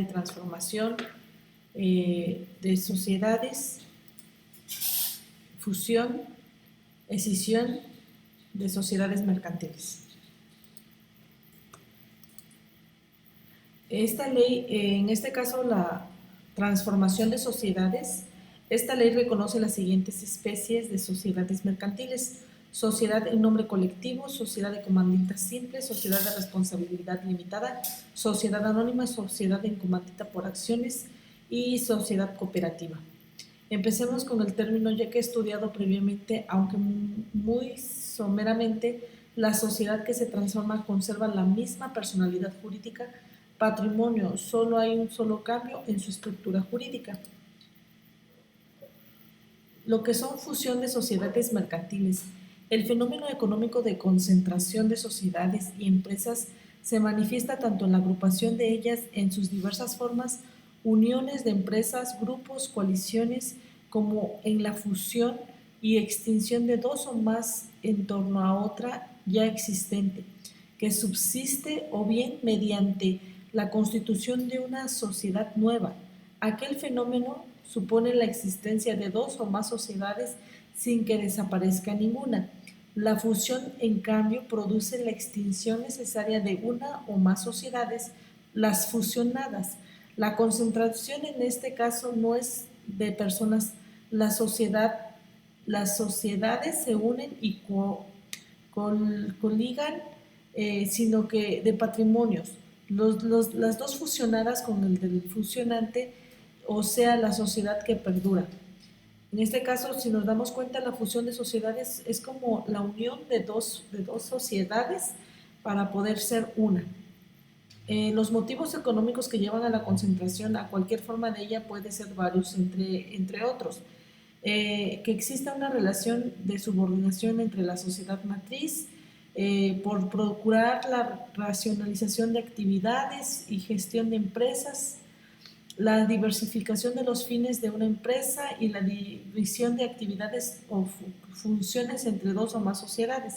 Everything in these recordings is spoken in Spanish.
de transformación de sociedades, fusión, escisión de sociedades mercantiles. Esta ley, en este caso la transformación de sociedades, esta ley reconoce las siguientes especies de sociedades mercantiles: sociedad en nombre colectivo, sociedad de comandita simple, sociedad de responsabilidad limitada, sociedad anónima, sociedad en comandita por acciones y sociedad cooperativa. Empecemos con el término, ya que he estudiado previamente, aunque muy someramente, la sociedad que se transforma conserva la misma personalidad jurídica, patrimonio, solo hay un solo cambio en su estructura jurídica. Lo que son fusión de sociedades mercantiles. El fenómeno económico de concentración de sociedades y empresas se manifiesta tanto en la agrupación de ellas en sus diversas formas, uniones de empresas, grupos, coaliciones, como en la fusión y extinción de dos o más en torno a otra ya existente, que subsiste o bien mediante la constitución de una sociedad nueva. Aquel fenómeno supone la existencia de dos o más sociedades sin que desaparezca ninguna. La fusión, en cambio, produce la extinción necesaria de una o más sociedades, las fusionadas. La concentración en este caso no es de personas, las sociedades se unen y coligan, sino que de patrimonios. Las dos fusionadas con el del fusionante, o sea, la sociedad que perdura. En este caso, si nos damos cuenta, la fusión de sociedades es como la unión de dos sociedades para poder ser una. Los motivos económicos que llevan a la concentración, a cualquier forma de ella, puede ser varios, entre otros. Que exista una relación de subordinación entre la sociedad matriz, por procurar la racionalización de actividades y gestión de empresas, la diversificación de los fines de una empresa y la división de actividades o funciones entre dos o más sociedades,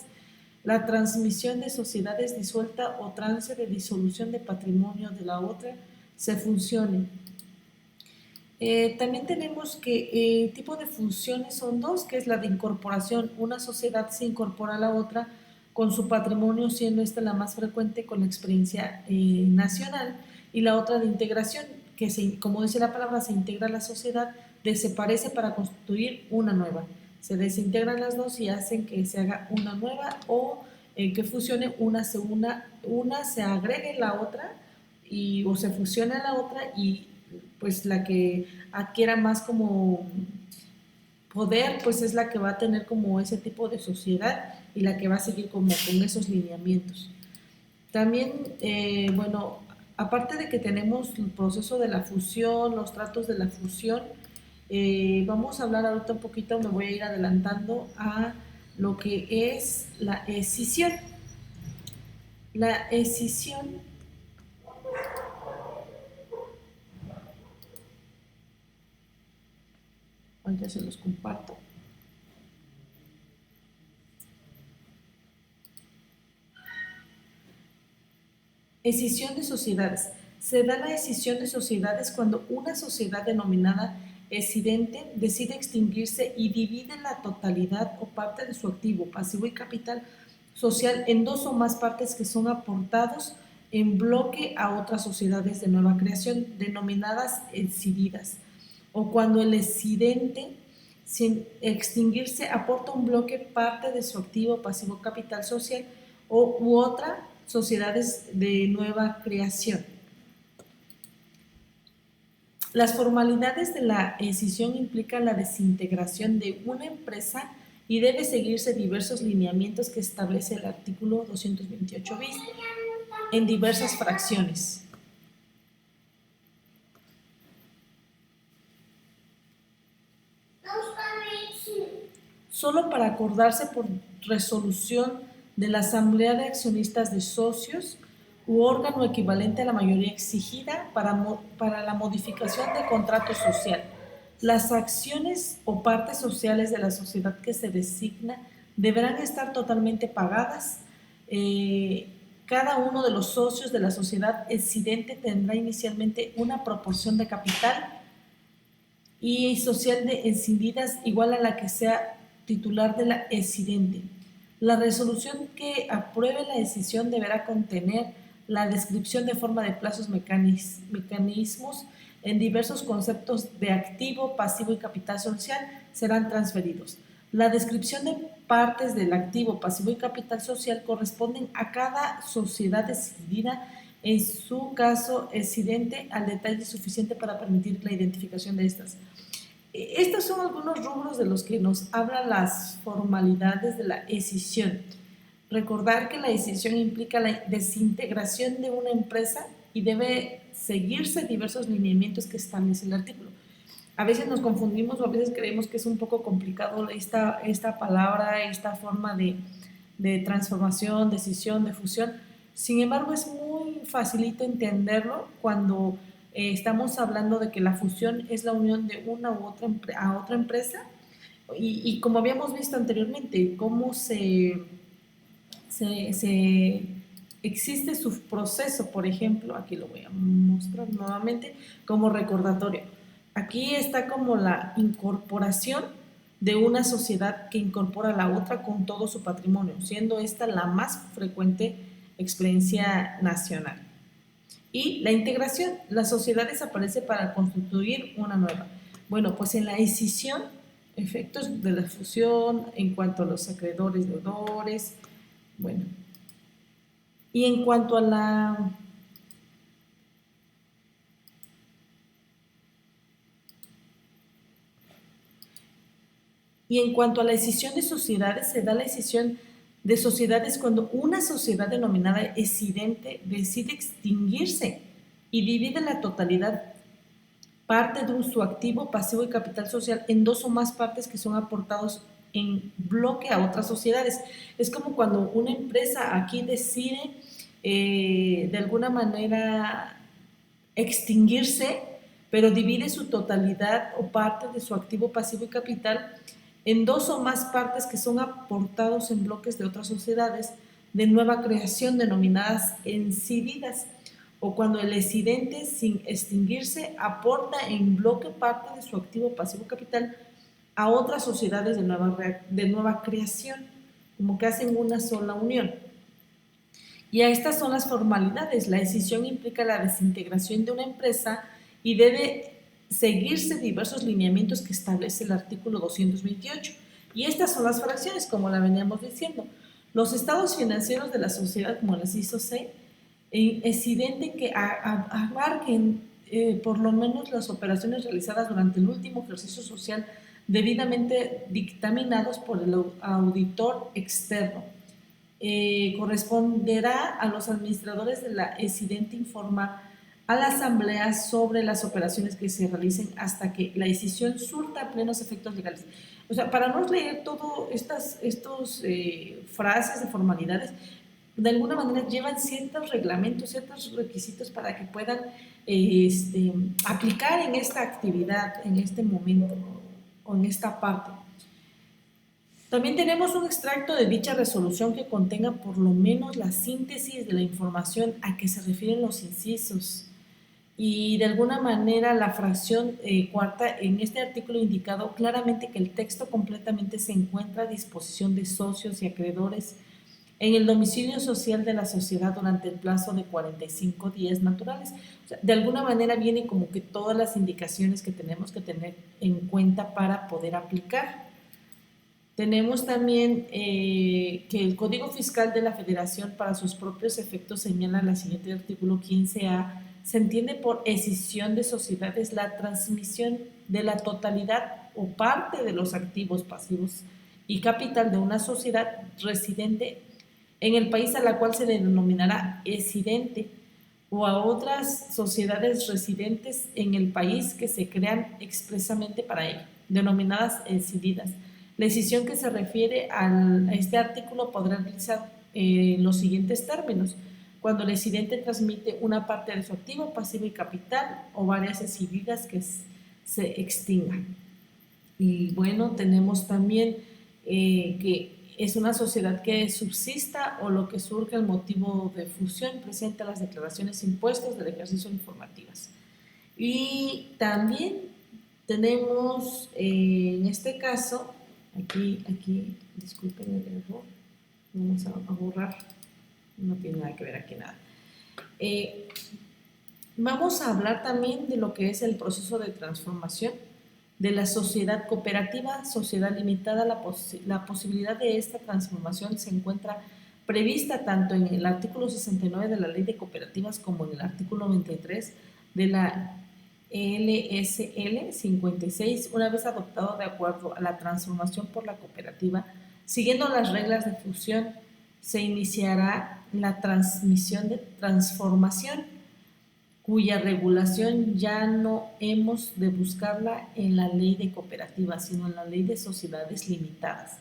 la transmisión de sociedades disuelta o trance de disolución de patrimonio de la otra se fusione. También tenemos que tipo de fusiones son dos, que es la de incorporación. Una sociedad se incorpora a la otra con su patrimonio, siendo esta la más frecuente con la experiencia nacional, y la otra de integración, que como dice la palabra, se integra a la sociedad, desaparece para constituir una nueva. Se desintegran las dos y hacen que se haga una nueva, o que fusione, una se agregue la otra o se fusione a la otra, y pues la que adquiera más como poder, pues es la que va a tener como ese tipo de sociedad y la que va a seguir como con esos lineamientos. También, bueno, aparte de que tenemos el proceso de la fusión, los tratos de la fusión, vamos a hablar ahorita un poquito, me voy a ir adelantando a lo que es la escisión. La escisión ya se los comparto. Escisión de sociedades. Se da la escisión de sociedades cuando una sociedad denominada escidente decide extinguirse y divide la totalidad o parte de su activo, pasivo y capital social en dos o más partes que son aportados en bloque a otras sociedades de nueva creación, denominadas escididas. O cuando el escidente, sin extinguirse, aporta un bloque parte de su activo, pasivo, capital social u otra sociedades de nueva creación. Las formalidades de la escisión implican la desintegración de una empresa y debe seguirse diversos lineamientos que establece el artículo 228 bis en diversas fracciones. Solo para acordarse por resolución de la Asamblea de Accionistas de Socios u órgano equivalente a la mayoría exigida para la modificación de contrato social. Las acciones o partes sociales de la sociedad que se designa deberán estar totalmente pagadas Cada uno de los socios de la sociedad excidente tendrá inicialmente una proporción de capital y social de escindidas igual a la que sea titular de la excidente. La resolución que apruebe la decisión deberá contener la descripción de forma de plazos, mecanismos en diversos conceptos de activo, pasivo y capital social serán transferidos. La descripción de partes del activo, pasivo y capital social corresponden a cada sociedad decidida, en su caso excidente, al detalle suficiente para permitir la identificación de estas. Estos son algunos rubros de los que nos hablan las formalidades de la escisión. Recordar que la escisión implica la desintegración de una empresa y debe seguirse diversos lineamientos que establece el artículo. A veces nos confundimos o a veces creemos que es un poco complicado esta palabra, esta forma de transformación, de escisión, de fusión. Sin embargo, es muy facilito entenderlo cuando estamos hablando de que la fusión es la unión de una u otra a otra empresa y como habíamos visto anteriormente, cómo se existe su proceso, por ejemplo, aquí lo voy a mostrar nuevamente como recordatorio. Aquí está como la incorporación de una sociedad que incorpora a la otra con todo su patrimonio, siendo esta la más frecuente experiencia nacional. Y la integración, la sociedad desaparece para constituir una nueva. Bueno, pues en la escisión, efectos de la fusión en cuanto a los acreedores, deudores, bueno, y en cuanto a la escisión de sociedades, se da la escisión de sociedades cuando una sociedad denominada excidente decide extinguirse y divide la totalidad parte de su activo, pasivo y capital social en dos o más partes que son aportados en bloque a otras sociedades. Es como cuando una empresa aquí decide de alguna manera extinguirse, pero divide su totalidad o parte de su activo, pasivo y capital en dos o más partes que son aportados en bloques de otras sociedades de nueva creación denominadas encididas, o cuando el excidente sin extinguirse aporta en bloque parte de su activo, pasivo, capital a otras sociedades de nueva creación, como que hacen una sola unión. Y a estas son las formalidades. La escisión implica la desintegración de una empresa y debe seguirse diversos lineamientos que establece el artículo 228. Y estas son las fracciones, como la veníamos diciendo. Los estados financieros de la sociedad, como les hizo C, excidente que abarquen por lo menos las operaciones realizadas durante el último ejercicio social debidamente dictaminados por el auditor externo. Corresponderá a los administradores de la excidente informar a la asamblea sobre las operaciones que se realicen hasta que la decisión surta plenos efectos legales. O sea, para no leer todas estas frases de formalidades, de alguna manera llevan ciertos reglamentos, ciertos requisitos para que puedan aplicar en esta actividad, en este momento o en esta parte. También tenemos un extracto de dicha resolución que contenga por lo menos la síntesis de la información a que se refieren los incisos y de alguna manera la fracción cuarta en este artículo indicado claramente que el texto completamente se encuentra a disposición de socios y acreedores en el domicilio social de la sociedad durante el plazo de 45 días naturales. O sea, de alguna manera viene como que todas las indicaciones que tenemos que tener en cuenta para poder aplicar. Tenemos también que el Código Fiscal de la Federación para sus propios efectos señala en el siguiente artículo 15A, se entiende por escisión de sociedades la transmisión de la totalidad o parte de los activos, pasivos y capital de una sociedad residente en el país a la cual se le denominará excidente o a otras sociedades residentes en el país que se crean expresamente para ello, denominadas excididas. La decisión que se refiere a este artículo podrá realizar los siguientes términos: cuando el excidente transmite una parte de su activo, pasivo y capital o varias excididas que se extingan. Y bueno, tenemos también que es una sociedad que subsista o lo que surge el motivo de fusión presenta las declaraciones impuestos del ejercicio informativas. Y también tenemos en este caso, aquí, disculpen el error, vamos a borrar, no tiene nada que ver aquí nada. Vamos a hablar también de lo que es el proceso de transformación de la sociedad cooperativa, sociedad limitada. La posibilidad de esta transformación se encuentra prevista tanto en el artículo 69 de la Ley de Cooperativas como en el artículo 93 de la LSL 56, una vez adoptado de acuerdo a la transformación por la cooperativa. Siguiendo las reglas de fusión, se iniciará la transmisión de transformación, cuya regulación ya no hemos de buscarla en la ley de cooperativas, sino en la ley de sociedades limitadas.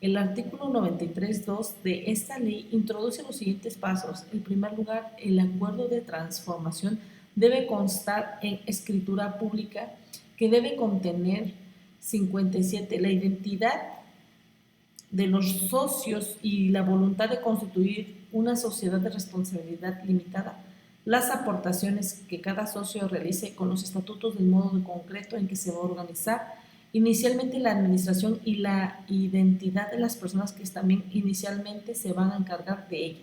El artículo 93.2 de esta ley introduce los siguientes pasos. En primer lugar, el acuerdo de transformación debe constar en escritura pública que debe contener 57, la identidad de los socios y la voluntad de constituir una sociedad de responsabilidad limitada, las aportaciones que cada socio realice con los estatutos del modo de concreto en que se va a organizar, inicialmente la administración y la identidad de las personas que también inicialmente se van a encargar de ello.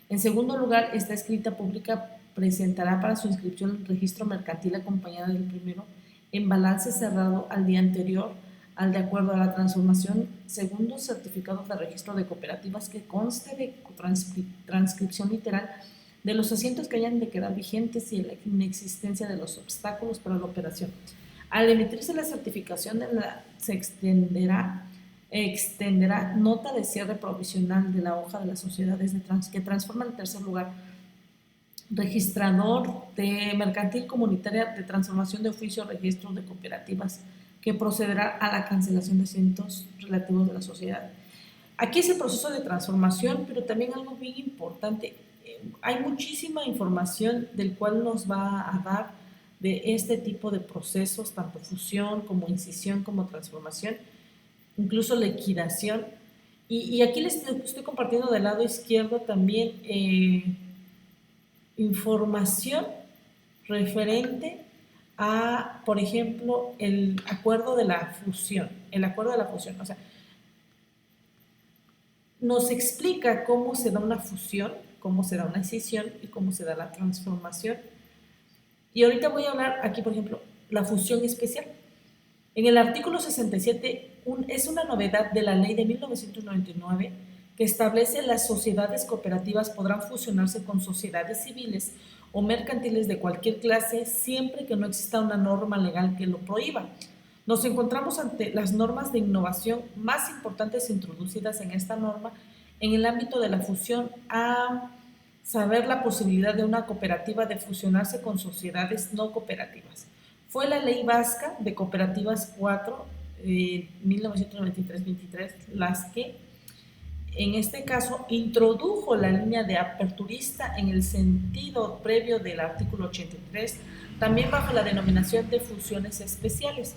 En segundo lugar, esta escrita pública presentará para su inscripción el registro mercantil acompañada del primero en balance cerrado al día anterior al de acuerdo a la transformación. Segundo, certificado de registro de cooperativas que conste de transcripción literal de los asientos que hayan de quedar vigentes y la inexistencia de los obstáculos para la operación. Al emitirse la certificación, se extenderá nota de cierre provisional de la hoja de las sociedades que transforman. En tercer lugar, registrador de mercantil comunitaria de transformación de oficio registro de cooperativas que procederá a la cancelación de asientos relativos de la sociedad. Aquí es el proceso de transformación, pero también algo bien importante. Hay muchísima información del cual nos va a dar de este tipo de procesos, tanto fusión como incisión como transformación, incluso liquidación. Y aquí les estoy compartiendo del lado izquierdo también información referente a, por ejemplo, el acuerdo de la fusión. El acuerdo de la fusión, o sea, nos explica cómo se da una fusión, cómo se da una escisión y cómo se da la transformación. Y ahorita voy a hablar aquí, por ejemplo, la fusión especial. En el artículo 67 es una novedad de la ley de 1999 que establece las sociedades cooperativas podrán fusionarse con sociedades civiles o mercantiles de cualquier clase siempre que no exista una norma legal que lo prohíba. Nos encontramos ante las normas de innovación más importantes introducidas en esta norma en el ámbito de la fusión, a saber la posibilidad de una cooperativa de fusionarse con sociedades no cooperativas. Fue la Ley Vasca de Cooperativas 4, 1993-23, las que, en este caso, introdujo la línea de aperturista en el sentido previo del artículo 83, también bajo la denominación de fusiones especiales.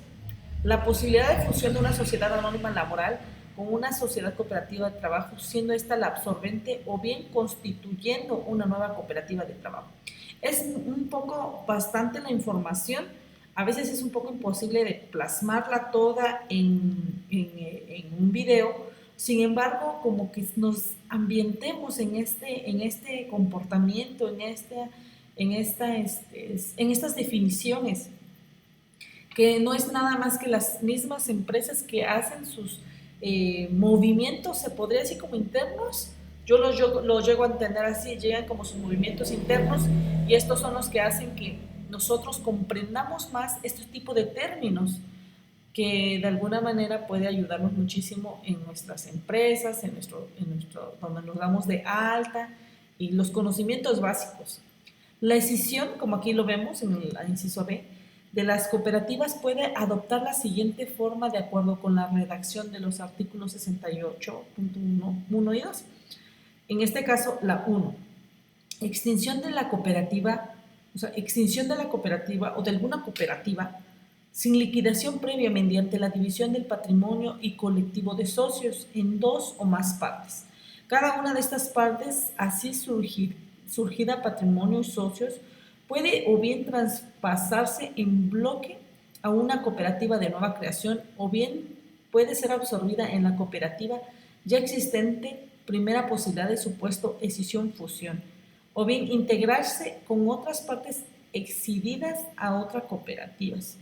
La posibilidad de fusión de una sociedad anónima laboral con una sociedad cooperativa de trabajo, siendo esta la absorbente o bien constituyendo una nueva cooperativa de trabajo. Es un poco bastante la información, a veces es un poco imposible de plasmarla toda en un video. Sin embargo, como que nos ambientemos en este comportamiento, en estas definiciones, que no es nada más que las mismas empresas que hacen sus movimientos, se podría decir como internos. Yo los llego a entender así, llegan como sus movimientos internos, y estos son los que hacen que nosotros comprendamos más este tipo de términos que de alguna manera puede ayudarnos muchísimo en nuestras empresas, donde nos damos de alta, y los conocimientos básicos. La escisión, como aquí lo vemos en el inciso B, de las cooperativas puede adoptar la siguiente forma de acuerdo con la redacción de los artículos 68.1 y 2. En este caso, la 1. Extinción de la cooperativa, o sea, extinción de la cooperativa o de alguna cooperativa sin liquidación previa mediante la división del patrimonio y colectivo de socios en dos o más partes. Cada una de estas partes, así surgida patrimonio y socios, puede o bien traspasarse en bloque a una cooperativa de nueva creación o bien puede ser absorbida en la cooperativa ya existente, primera posibilidad de supuesto escisión-fusión, o bien integrarse con otras partes exhibidas a otras cooperativas.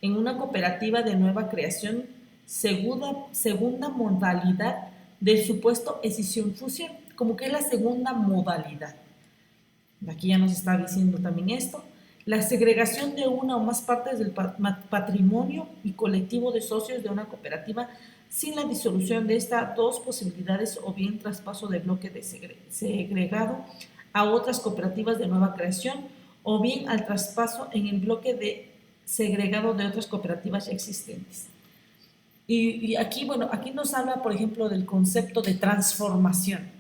En una cooperativa de nueva creación, segunda modalidad del supuesto escisión-fusión, como que es la segunda modalidad. Aquí ya nos está diciendo también esto. La segregación de una o más partes del patrimonio y colectivo de socios de una cooperativa sin la disolución de estas dos posibilidades o bien traspaso de bloque de segregado a otras cooperativas de nueva creación o bien al traspaso en el bloque de segregado de otras cooperativas ya existentes. Y aquí, bueno, aquí nos habla, por ejemplo, del concepto de transformación.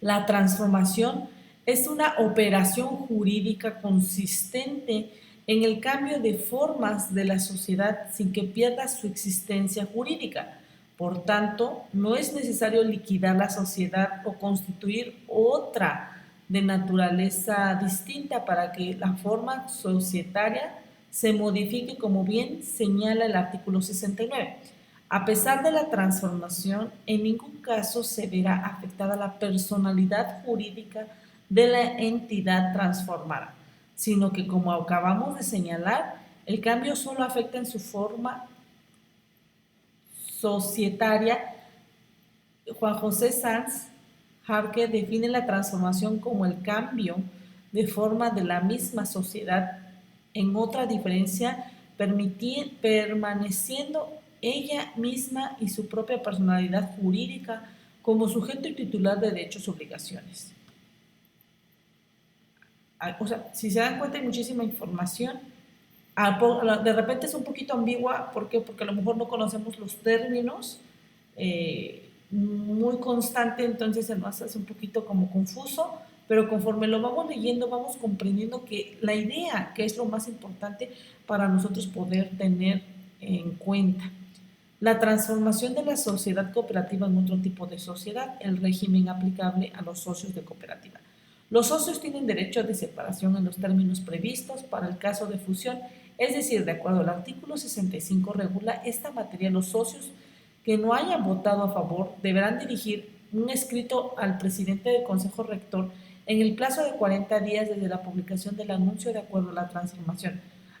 La transformación es una operación jurídica consistente en el cambio de formas de la sociedad sin que pierda su existencia jurídica. Por tanto, no es necesario liquidar la sociedad o constituir otra de naturaleza distinta para que la forma societaria se modifique, como bien señala el artículo 69. A pesar de la transformación, en ningún caso se verá afectada la personalidad jurídica de la entidad transformada, sino que, como acabamos de señalar, el cambio solo afecta en su forma societaria. Juan José Sanz Jarque define la transformación como el cambio de forma de la misma sociedad en otra diferencia, permaneciendo ella misma y su propia personalidad jurídica como sujeto y titular de derechos y obligaciones. O sea, si se dan cuenta hay muchísima información. De repente es un poquito ambigua, ¿por qué? Porque a lo mejor no conocemos los términos muy constante, entonces se nos hace un poquito como confuso, pero conforme lo vamos leyendo vamos comprendiendo que la idea, que es lo más importante para nosotros poder tener en cuenta. La transformación de la sociedad cooperativa en otro tipo de sociedad, el régimen aplicable a los socios de cooperativa. Los socios tienen derecho de separación en los términos previstos para el caso de fusión, es decir, de acuerdo al artículo 65 regula esta materia. Los socios que no hayan votado a favor deberán dirigir un escrito al presidente del Consejo Rector en el plazo de 40 días desde la publicación del anuncio de acuerdo a la transformación.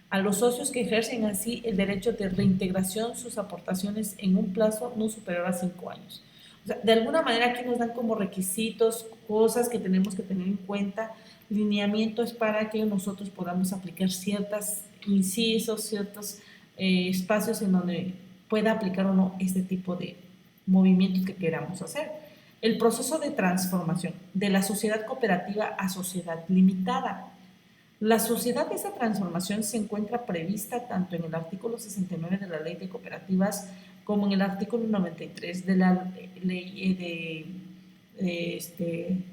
A los socios que ejercen así el derecho de reintegración sus aportaciones en un plazo no superior a 5 años. O sea, de alguna manera aquí nos dan como requisitos, cosas que tenemos que tener en cuenta, lineamientos para que nosotros podamos aplicar ciertos incisos, ciertos espacios en donde pueda aplicar o no este tipo de movimientos que queramos hacer. El proceso de transformación de la sociedad cooperativa a sociedad limitada. La sociedad de esa transformación se encuentra prevista tanto en el artículo 69 de la Ley de Cooperativas como en el artículo 93 de la Ley de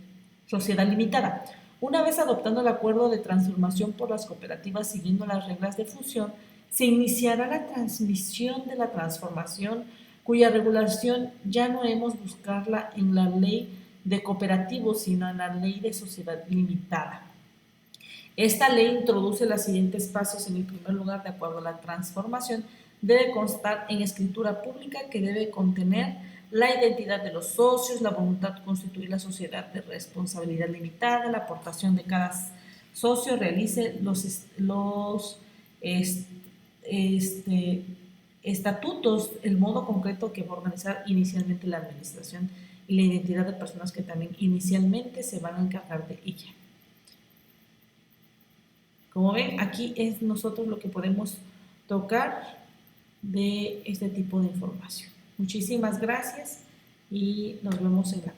Sociedad Limitada. Una vez adoptando el acuerdo de transformación por las cooperativas siguiendo las reglas de fusión, se iniciará la transmisión de la transformación, cuya regulación ya no hemos buscarla en la Ley de Cooperativos, sino en la Ley de Sociedad Limitada. Esta ley introduce los siguientes pasos. En el primer lugar, de acuerdo a la transformación, debe constar en escritura pública que debe contener la identidad de los socios, la voluntad de constituir la sociedad de responsabilidad limitada, la aportación de cada socio, realice los estatutos, el modo concreto que va a organizar inicialmente la administración y la identidad de personas que también inicialmente se van a encargar de ella. Como ven, aquí es nosotros lo que podemos tocar de este tipo de información. Muchísimas gracias y nos vemos en la próxima.